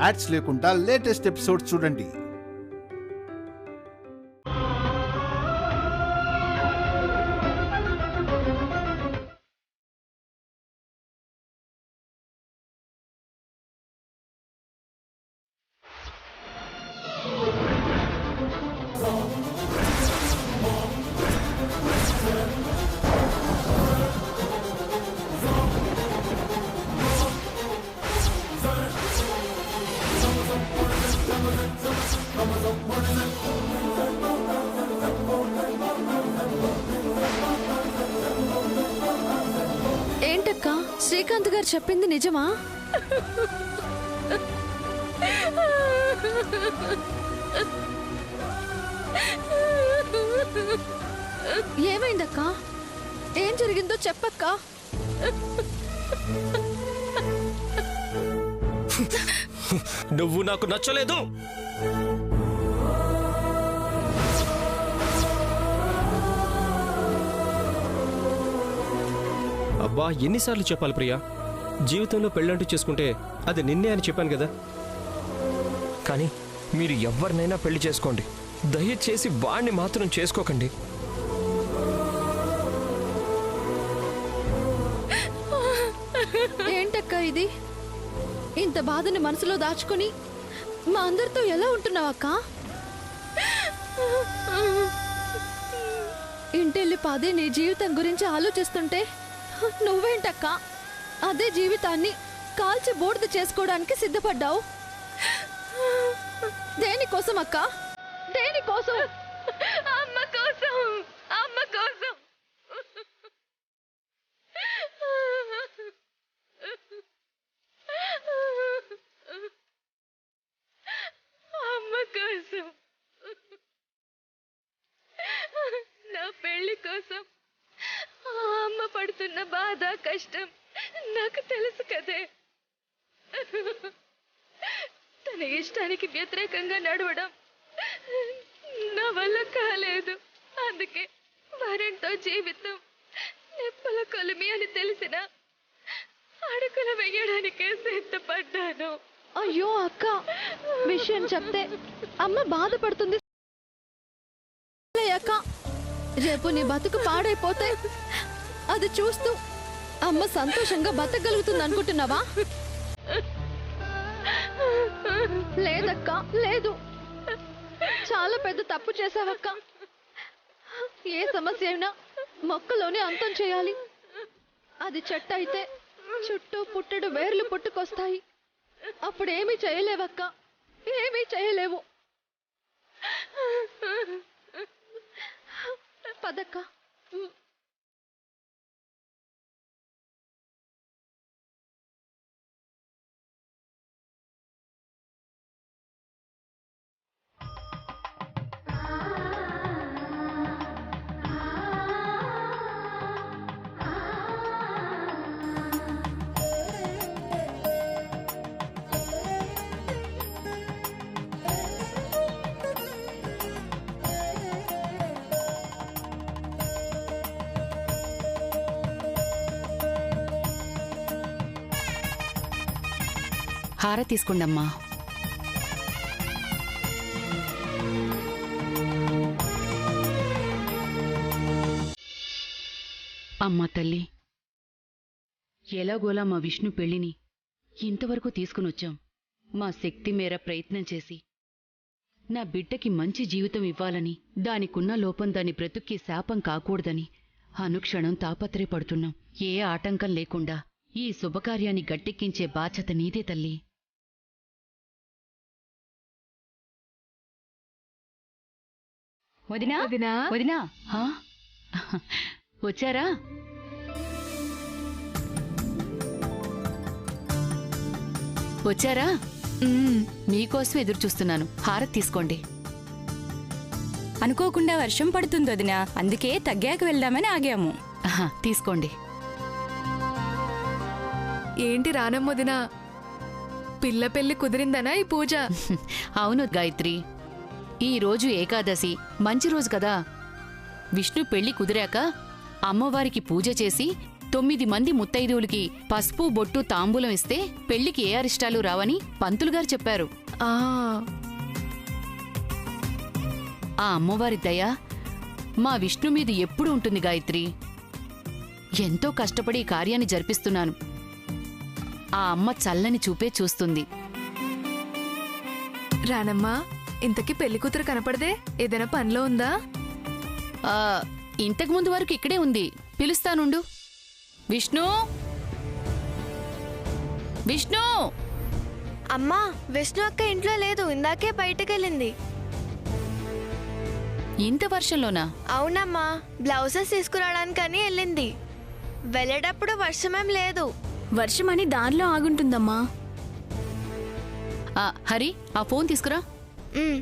Ads లేకుండా latest episodes చూడండి. ఏంటక్క, శ్రీకాంత్ గారు చెప్పింది నిజమా? ఏమైందక్క? ఏం జరిగిందో చెప్పక్క. నువ్వు నాకు నచ్చలేదు. అబ్బా, ఎన్నిసార్లు చెప్పాలి ప్రియా? జీవితంలో పెళ్ళంటూ చేసుకుంటే అది నిన్నే అని చెప్పాను కదా. కానీ మీరు ఎవరినైనా పెళ్లి చేసుకోండి, దయచేసి వాణ్ణి మాత్రం చేసుకోకండి. ఏంటక్క ఇది? ఇంత బాధని మనసులో దాచుకుని మా అందరితో ఎలా ఉంటున్నావక్క? ఇంటెళ్ళి పదే నీ జీవితం గురించి ఆలోచిస్తుంటే నువ్వేంటక్క అదే జీవితాన్ని కాల్చి బూడిద చేసుకోవడానికి సిద్ధపడ్డావు? దేనికోసం అక్క? దేనికోసం? అమ్మ కోసం, అమ్మ కోసం. అమ్మ కోసం, నా పెళ్లి కోసం అమ్మ పడుతున్న బాధ కష్టం నాకు తెలుసు కదే. తన ఇష్టానికి వ్యతిరేకంగా నడవడం నా వల్ల కాలేదు. అందుకే వరంతో జీవితం నిప్పుల కొలిమి అని తెలిసిన అడుగులు వేయడానికే సిద్ధపడ్డాను. అయ్యో అక్క, విషయం చెప్తే అమ్మ బాధపడుతుంది అక్క. రేపు నీ బతుకు పాడైపోతే అది చూస్తూ అమ్మ సంతోషంగా బతకగలుగుతుంది అనుకుంటున్నావా? లేదక్క, లేదు. చాలా పెద్ద తప్పు చేసావక్క. ఏ సమస్య అయినా మొక్కలోనే అంతం చేయాలి. అది చెట్టు అయితే చుట్టూ పుట్టడు వేర్లు పుట్టుకొస్తాయి. అప్పుడేమీ చేయలేవక్క, ఏమీ చేయలేవు. పదక్క. హార తీసుకోండమ్మా. అమ్మా తల్లి, ఎలాగోలా మా విష్ణు పెళ్లిని ఇంతవరకు తీసుకునొచ్చాం. మా శక్తి మేర ప్రయత్నం చేసి నా బిడ్డకి మంచి జీవితం ఇవ్వాలని, దానికున్న లోపం దాని బ్రతుక్కి శాపం కాకూడదని అనుక్షణం తాపత్రయపడుతున్నాం. ఏ ఆటంకం లేకుండా ఈ శుభకార్యాన్ని గట్టెక్కించే బాధ్యత నీదే తల్లి. వదినా వదినా వదినా, వచ్చారా? వచ్చారా? మీకోసం ఎదురు చూస్తున్నాను. హారతి తీసుకోండి. అనుకోకుండా వర్షం పడుతుంది వదినా, అందుకే తగ్గాక వెళ్దామని ఆగాము. తీసుకోండి. ఏంటి రానమ్మొదినా, పిల్ల పెళ్లి కుదిరిందనా ఈ పూజ? అవును గాయత్రి, ఈ రోజు ఏకాదశి, మంచి రోజు కదా. విష్ణు పెళ్లి కుదిరాక అమ్మవారికి పూజ చేసి 9 మంది ముత్తైదువులకి పసుపు బొట్టు తాంబూలం ఇస్తే పెళ్లికి ఏ అరిష్టాలు రావని పంతులుగారు చెప్పారు. ఆ ఆ అమ్మవారి దయ మా విష్ణు మీద ఎప్పుడు ఉంటుంది గాయత్రి. ఎంతో కష్టపడి ఈ కార్యాన్ని జరిపిస్తున్నాను. ఆ అమ్మ చల్లని చూపే చూస్తుంది. రానమ్మా, ఇంతకీ పెళ్లి కూతురు కనపడదే, ఏదైనా పనిలో ఉందా? ఇంతకు ముందు వరకు ఇక్కడే ఉంది, పిలుస్తానుండు. విష్ణు, విష్ణు! అమ్మా, విష్ణు అక్క ఇంట్లో లేదు, ఇందాకే బయటకెళ్ళింది. ఇంత వర్షంలోనా? అవునమ్మా, బ్లౌజెస్ తీసుకురావడానికని వెళ్ళింది. వెళ్ళేటప్పుడు వర్షమేం లేదు. వర్షమని దారిలో ఆగుంటుందమ్మా. హరి, ఆ ఫోన్ తీసుకురా. ఉమ్.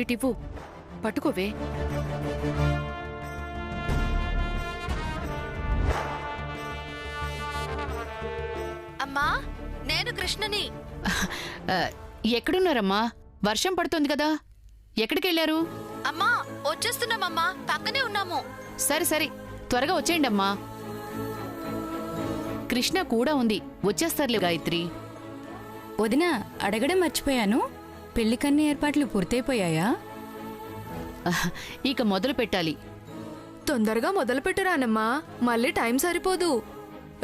ఇటివ్వు, పట్టుకోవే. అమ్మా, నేను కృష్ణని. ఎక్కడున్నారమ్మా? వర్షం పడుతోంది కదా, ఎక్కడికెళ్ళారు? అమ్మా, వచ్చేస్తున్నామమ్మా, పక్కనే ఉన్నాము. సరే సరే, త్వరగా వచ్చేయండి అమ్మా. కృష్ణ కూడా ఉంది, వచ్చేస్తారులే గాయత్రి. వదిన, అడగడం మర్చిపోయాను, పెళ్లికన్నీ ఏర్పాట్లు పూర్తయిపోయాయా? ఇక మొదలు పెట్టాలి. తొందరగా మొదలుపెట్టు రానమ్మా, మళ్ళీ టైం సరిపోదు.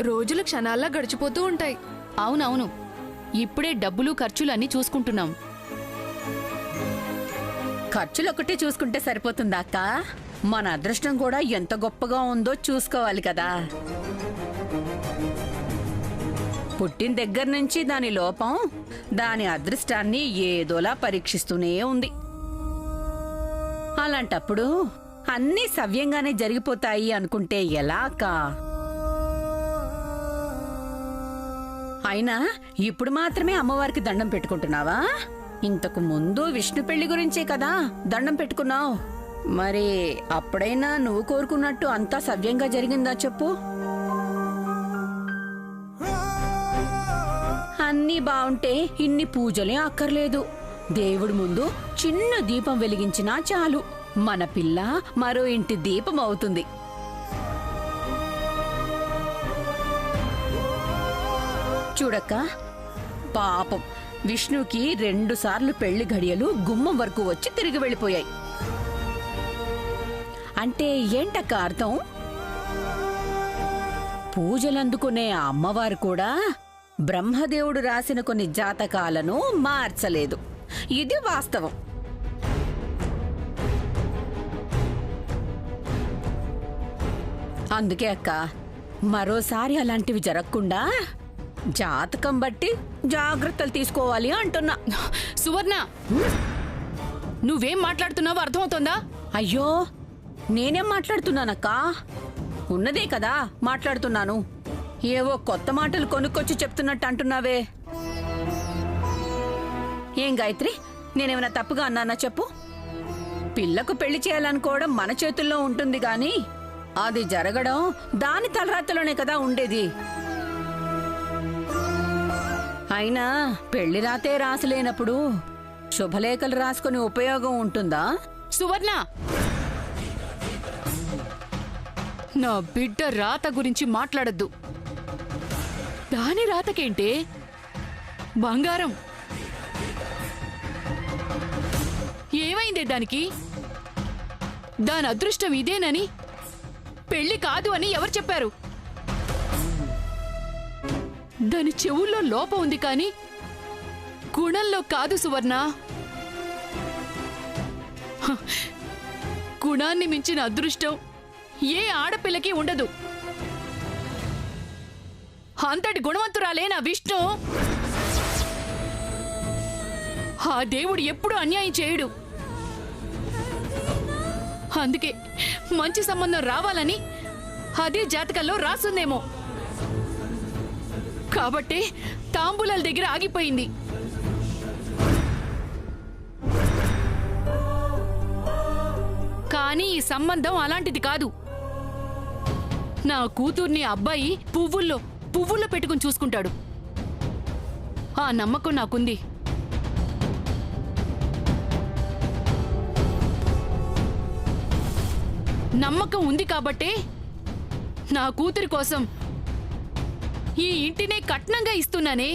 రోజులు క్షణాల్లో గడిచిపోతూ ఉంటాయి. అవునవును, ఇప్పుడే డబ్బులు ఖర్చులు అన్నీ చూసుకుంటున్నాం. ఖర్చులొక్కటే చూసుకుంటే సరిపోతుందా అక్క? మన అదృష్టం కూడా ఎంత గొప్పగా ఉందో చూసుకోవాలి కదా. పుట్టిన దగ్గర నుంచి దాని లోపం దాని అదృష్టాన్ని ఏదోలా పరీక్షిస్తూనే ఉంది. అలాంటప్పుడు అన్నీ సవ్యంగానే జరిగిపోతాయి అనుకుంటే ఎలా అక్క? అయినా ఇప్పుడు మాత్రమే అమ్మవారికి దండం పెట్టుకుంటున్నావా? ఇంతకు ముందు విష్ణు పెళ్లి గురించే కదా దండం పెట్టుకున్నావు. మరి అప్పుడైనా నువ్వు కోరుకున్నట్టు అంతా సవ్యంగా జరిగిందా చెప్పు? అన్నీ బావుంటే ఇన్ని పూజలే అక్కర్లేదు. దేవుడి ముందు చిన్న దీపం వెలిగించినా చాలు, మన పిల్ల మరో ఇంటి దీపం అవుతుంది. చూడక్క, పాపం విష్ణుకి 2 సార్లు పెళ్లి ఘడియలు గుమ్మం వరకు వచ్చి తిరిగి వెళ్ళిపోయాయి. అంటే ఏంటక్క అర్థం? పూజలందుకునే ఆ అమ్మవారు కూడా బ్రహ్మదేవుడు రాసిన కొన్ని జాతకాలను మార్చలేదు. ఇది వాస్తవం. అందుకే అక్క, మరోసారి అలాంటివి జరగకుండా జాతకం బట్టి జాగ్రత్తలు తీసుకోవాలి అంటున్నా. సువర్ణ, నువ్వేం మాట్లాడుతున్నావో అర్థమవుతోందా? అయ్యో, నేనేం మాట్లాడుతున్నానక్క? ఉన్నదే కదా మాట్లాడుతున్నాను. ఏవో కొత్త మాటలు కొనుక్కొచ్చి చెప్తున్నట్టు అంటున్నావే. ఏం గాయత్రి, నేనేమైనా తప్పుగా అన్నానా చెప్పు? పిల్లకు పెళ్లి చేయాలనుకోవడం మన చేతుల్లో ఉంటుంది గాని అది జరగడం దాని తలరాతలోనే కదా ఉండేది. అయినా పెళ్లి రాతే రాసలేనప్పుడు శుభలేఖలు రాసుకుని ఉపయోగం ఉంటుందా? సువర్ణ, నా బిడ్డ రాత గురించి మాట్లాడద్దు. దాని రాతకేంటే బంగారం. ఏమైందే దానికి? దాని అదృష్టం ఇదేనని, పెళ్లి కాదు అని ఎవరు చెప్పారు? దాని చెవుల్లో లోపం ఉంది కానీ గుణంలో కాదు సువర్ణ. గుణాన్ని మించిన అదృష్టం ఏ ఆడపిల్లకి ఉండదు. అంతటి గుణవంతురాలే నా విష్ణు. ఆ దేవుడు ఎప్పుడూ అన్యాయం చేయడు. అందుకే మంచి సంబంధం రావాలని అదే జాతకంలో రాసుందేమో. కాబట్టే తాంబూలాల దగ్గర ఆగిపోయింది. కానీ ఈ సంబంధం అలాంటిది కాదు. నా కూతుర్ని అబ్బాయి పువ్వుల్లో పెట్టుకుని చూసుకుంటాడు. ఆ నమ్మకం నాకుంది. నమ్మకం ఉంది కాబట్టే నా కూతురి కోసం ఈ ఇంటినే కట్నంగా ఇస్తున్నానే.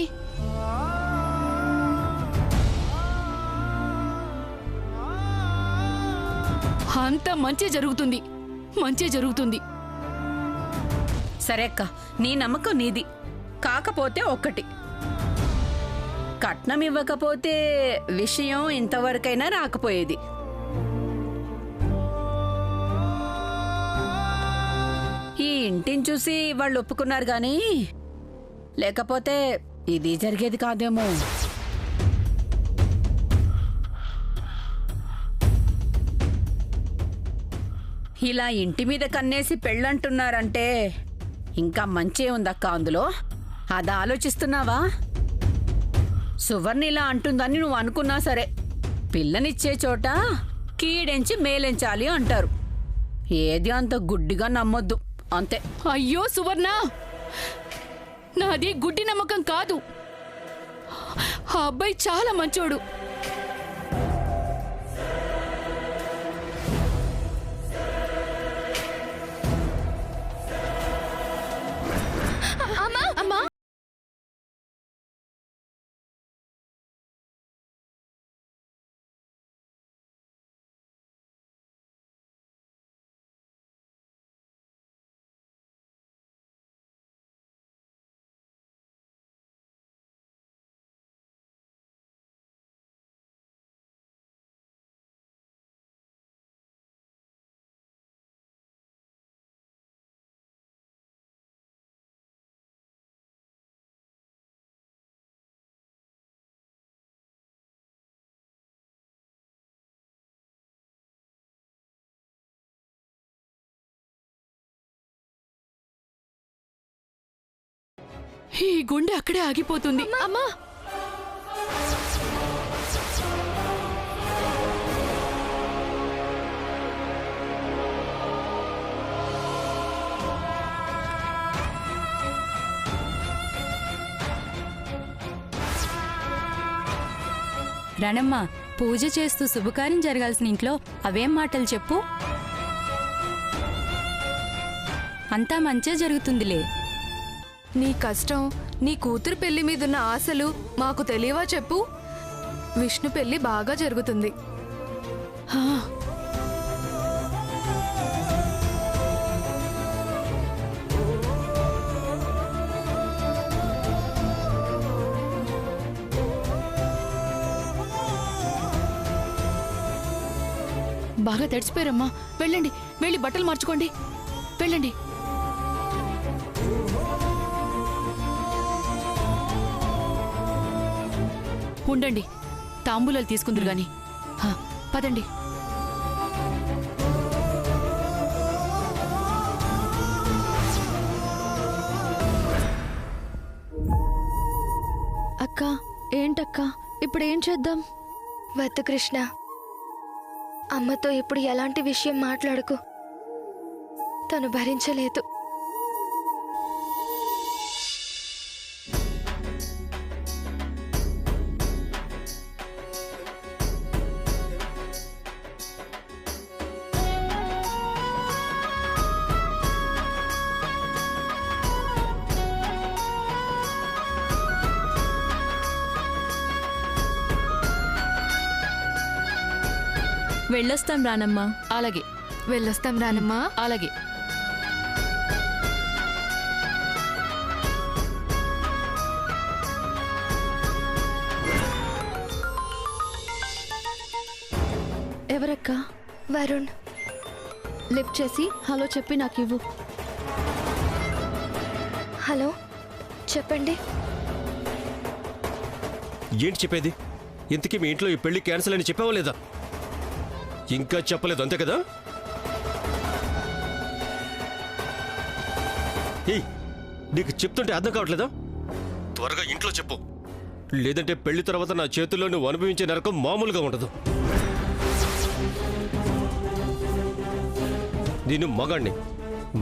అంత మంచి జరుగుతుంది, మంచి జరుగుతుంది. సరే అక్క, నీ నమ్మకం నీది. కాకపోతే ఒక్కటి, కట్నం ఇవ్వకపోతే విషయం ఇంతవరకైనా రాకపోయేది. ఈ ఇంటిని చూసి వాళ్ళు ఒప్పుకున్నారు గాని లేకపోతే ఇది జరిగేది కాదేమో. ఇలా ఇంటి మీద కన్నేసి పెళ్ళంటున్నారంటే ఇంకా మంచే ఉందక్క అందులో. అది ఆలోచిస్తున్నావా? సువర్ణ ఇలా అంటుందని నువ్వు అనుకున్నా సరే, పిల్లనిచ్చే చోట కీడెంచి మేలెంచాలి అంటారు. ఏది అంత గుడ్డిగా నమ్మొద్దు, అంతే. అయ్యో సువర్ణ, నాది గుడ్డి నమ్మకం కాదు. ఆ అబ్బాయి చాలా మంచోడు. అమ్మా, ఈ గుండె అక్కడే ఆగిపోతుంది. అమ్మా, రణమ్మ, పూజ చేస్తూ శుభకార్యం జరగాల్సిన ఇంట్లో అవేం మాటలు చెప్పు. అంతా మంచే జరుగుతుందిలే. నీ కష్టం, నీ కూతురు పెళ్లి మీదున్న ఆశలు మాకు తెలియవా చెప్పు. విష్ణు పెళ్లి బాగా జరుగుతుంది. బాగా తడిచిపోయారమ్మా. వెళ్ళండి, వెళ్ళి బట్టలు మార్చుకోండి. వెళ్ళండి. ఉండండి, తాంబూలాలు తీసుకుందరు గాని. పదండి. అక్క, ఏంటక్క ఇప్పుడు ఏం చేద్దాం? వద్దు కృష్ణ, అమ్మతో ఇప్పుడు ఎలాంటి విషయం మాట్లాడకు. తను భరించలేదు. వెళ్ళొస్తాం రానమ్మా. అలాగే. వెళ్ళొస్తాం రానమ్మా. అలాగే. ఎవరక్క? వరుణ్. లిఫ్ట్ చేసి హలో చెప్పి నాకు ఇవ్వు. హలో, చెప్పండి. ఏంటి చెప్పేది? ఇంతకీ మీ ఇంట్లో ఈ పెళ్లి క్యాన్సిల్ అని చెప్పావా లేదా? ఇంకా చెప్పలేదు, అంతే కదా? నీకు చెప్తుంటే అర్థం కావట్లేదా? త్వరగా ఇంట్లో చెప్పు, లేదంటే పెళ్లి తర్వాత నా చేతుల్లో నువ్వు అనుభవించే నరకం మామూలుగా ఉండదు. నేను మగాడిని,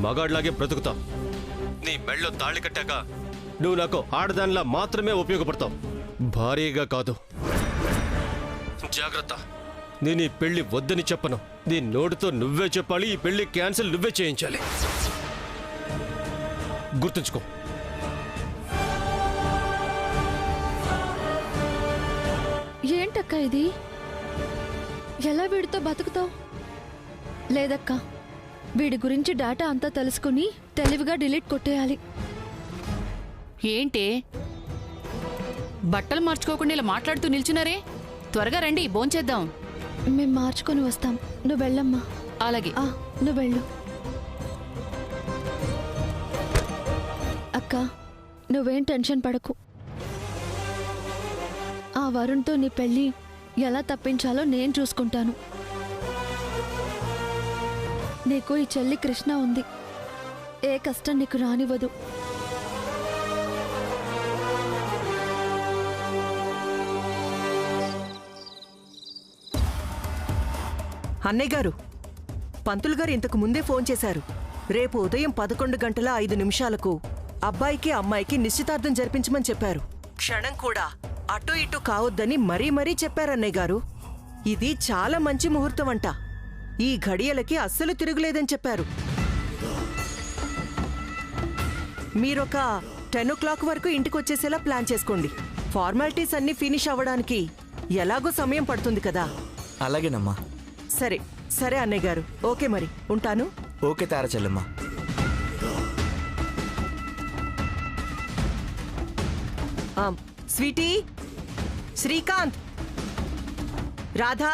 మగాడిలాగే బ్రతుకుతా. నీ మెళ్ళో తాళి కట్టాక నువ్వు నాకు ఆడదానిలా మాత్రమే ఉపయోగపడతావు, భారీగా కాదు. జాగ్రత్త, నేను ఈ పెళ్లి వద్దని చెప్పను. నీ నోటితో నువ్వే చెప్పాలి, ఈ పెళ్లి క్యాన్సిల్ నువ్వే చేయించాలి. గుర్తుంచుకో. ఏంటక్క ఇది? ఎలా వీడితో బతుకుతావు? లేదక్క, వీడి గురించి డేటా అంతా తెలుసుకుని తెలివిగా డిలీట్ కొట్టేయాలి. ఏంటే బట్టలు మార్చుకోకుండా ఇలా మాట్లాడుతూ నిల్చున్నారే? త్వరగా రండి, భోంచేద్దాం. మేం మార్చుకొని వస్తాం, నువ్వు వెళ్ళమ్మా. అలాగే. నువ్వు వెళ్ళు. అక్క, నువ్వేం టెన్షన్ పడకు. ఆ వరుణ్తో నీ పెళ్ళి ఎలా తప్పించాలో నేను చూసుకుంటాను. నీకు ఈ చెల్లి కృష్ణ ఉంది, ఏ కష్టం నీకు రానివ్వదు. అన్నయ్య గారు, పంతులు గారు ఇంతకు ముందే ఫోన్ చేశారు. రేపు ఉదయం 11:05 అబ్బాయికి అమ్మాయికి నిశ్చితార్థం జరిపించమని చెప్పారు. క్షణం కూడా అటు ఇటు కావద్దని మరీ మరీ చెప్పారన్నయ్య గారు. ఇది చాలా మంచి ముహూర్తం అంట. ఈ ఘడియలకి అస్సలు తిరుగులేదని చెప్పారు. మీరొక 10 o'clock వరకు ఇంటికొచ్చేసేలా ప్లాన్ చేసుకోండి. ఫార్మాలిటీస్ అన్నీ ఫినిష్ అవ్వడానికి ఎలాగో సమయం పడుతుంది కదా. అలాగేనమ్మా. సరే సరే అన్నయ్య గారు, ఓకే మరి ఉంటాను. ఓకే తారా చెల్లెమ్మా. స్వీటీ, శ్రీకాంత్, రాధా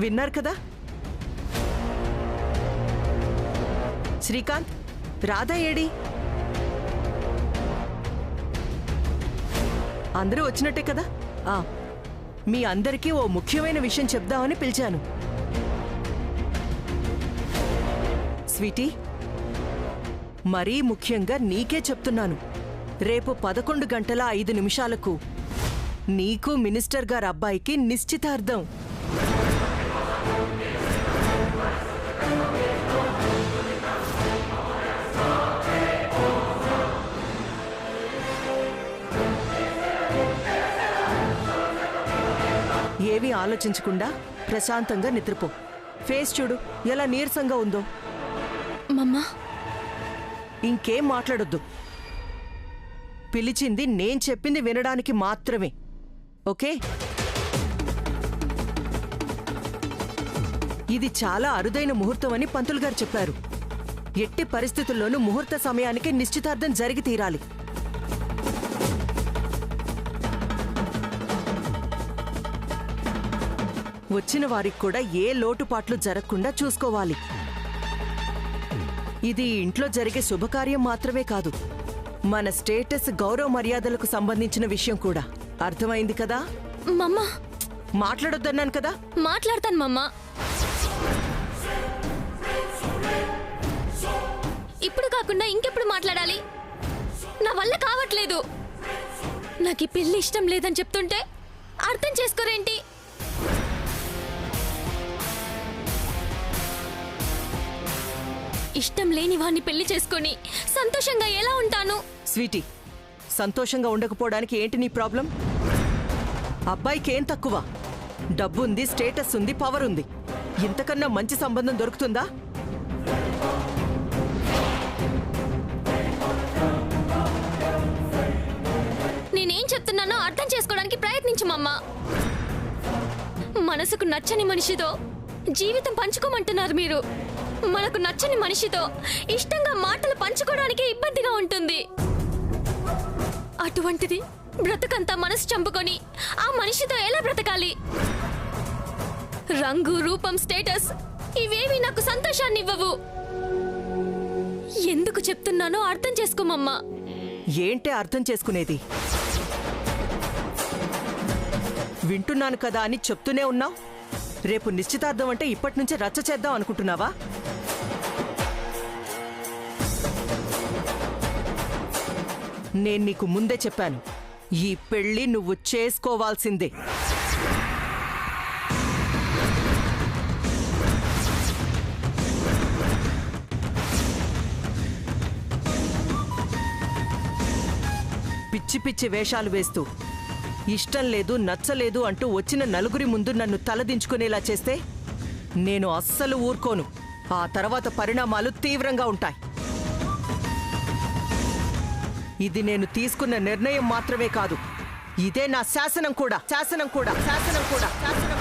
విన్నారు కదా? శ్రీకాంత్, రాధా ఏడి? అందరూ వచ్చినట్టే కదా? మీ అందరికీ ఓ ముఖ్యమైన విషయం చెప్దామని పిలిచాను. స్వీటీ, మరీ ముఖ్యంగా నీకే చెప్తున్నాను. రేపు 11:05 నీకు మినిస్టర్ గారి అబ్బాయికి నిశ్చితార్థం. ఏమీ ఆలోచించకుండా ప్రశాంతంగా నిద్రపో. ఫేస్ చూడు ఎలా నీరసంగా ఉందో. మమ్మా, ఇంకేం మాట్లాడొద్దు. పిలిచింది నేను చెప్పింది వినడానికి మాత్రమే, ఓకే? ఇది చాలా అరుదైన ముహూర్తం అని పంతులు గారు చెప్పారు. ఎట్టి పరిస్థితుల్లోనూ ముహూర్త సమయానికి నిశ్చితార్థం జరిగి తీరాలి. వచ్చిన వారికి కూడా ఏ లోటుపాట్లు జరగకుండా చూసుకోవాలి. ఇది ఇంట్లో జరిగే శుభకార్యం మాత్రమే కాదు, మన స్టేటస్ గౌరవ మర్యాదలకు సంబంధించిన విషయం కూడా. అర్థమైంది కదా? మమ్మా, మాట్లాడొద్దన్నాను కదా? మాట్లాడతాను మమ్మా. ఇప్పుడు కాకుండా ఇంకెప్పుడు మాట్లాడాలి? నా వల్ల కావట్లేదు. నాకు ఈ పెళ్లి ఇష్టం లేదని చెప్తుంటే అర్థం చేసుకోరేంటి? ఇష్టం లేని వాణ్ణి పెళ్లి చేసుకొని సంతోషంగా ఎలా ఉంటాను? స్వీటీ, సంతోషంగా ఉండకపోవడానికి ఏంటి నీ ప్రాబ్లం? అబ్బాయికి ఏం తక్కువ? డబ్బుంది, స్టేటస్ ఉంది, పవర్ ఉంది. ఇంతకన్నా మంచి సంబంధం దొరుకుతుందా? నేనేం చెప్తున్నానో అర్థం చేసుకోవడానికి ప్రయత్నించు మమ్మా. మనసుకు నచ్చని మనిషితో జీవితం పంచుకోమంటున్నారు మీరు. మనకు నచ్చని మనిషితో ఇష్టంగా మాటలు పంచుకోవడానికి ఇబ్బందిగా ఉంటుంది. అటువంటిది బ్రతుకంతా మనసు చంపుకొని ఆ మనిషితో ఎలా బ్రతకాలి? రంగు, రూపం, స్టేటస్ ఇవేవి నాకు సంతోషాన్ని ఇవ్వవు. ఎందుకు చెప్తున్నానో అర్థం చేసుకోమమ్మా. ఏంటే అర్థం చేసుకునేది? వింటున్నాను కదా అని చెప్తూనే ఉన్నావు. రేపు నిశ్చితార్థం అంటే ఇప్పటి నుంచే రచ్చ చేద్దాం అనుకుంటున్నావా? నేను నీకు ముందే చెప్పాను, ఈ పెళ్లి నువ్వు చేసుకోవాల్సిందే. పిచ్చి పిచ్చి వేషాలు వేస్తూ ఇష్టం లేదు నచ్చలేదు అంటూ వచ్చిన నలుగురి ముందు నన్ను తలదించుకునేలా చేస్తే నేను అస్సలు ఊరుకోను. ఆ తర్వాత పరిణామాలు తీవ్రంగా ఉంటాయి. ఇది నేను తీసుకున్న నిర్ణయం మాత్రమే కాదు, ఇదే నా శాసనం కూడా. శాసనం కూడా శాసనం కూడా శాసనం